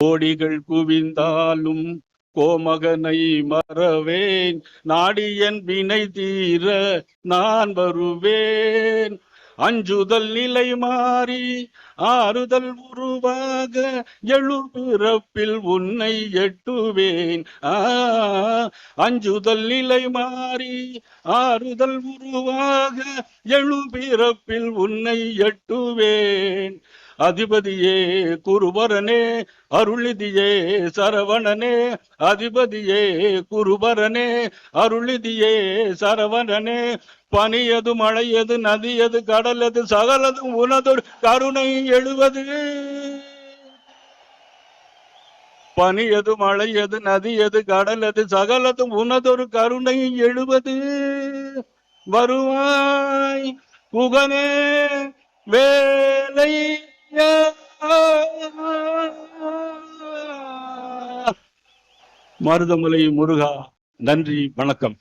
கோடிகள் குவிந்தாலும் கோமகனை மறவேன், நாடியன் வினை தீர நான் வருவேன். அஞ்சுதல் நிலை மாறி ஆறுதல் உருவாக எழுபிறப்பில் உன்னை எட்டுவேன். அஞ்சுதல் நிலை மாறி ஆறுதல் உருவாக எழுபிறப்பில் உன்னை எட்டுவேன். அதிபதியே குருபரனே அருளிதியே சரவணனே, அதிபதியே குருபரனே அருளிதியே சரவணனே. பனியது மழையது நதியது கடலது சகலதும் உனதொரு கருணை எழுவது. பனியது மழையது நதியது கடலது சகலதும் உனதொரு கருணை எழுவது. வருவாய் புகனே வேலை மருதமலை முருகா, நன்றி, வணக்கம்.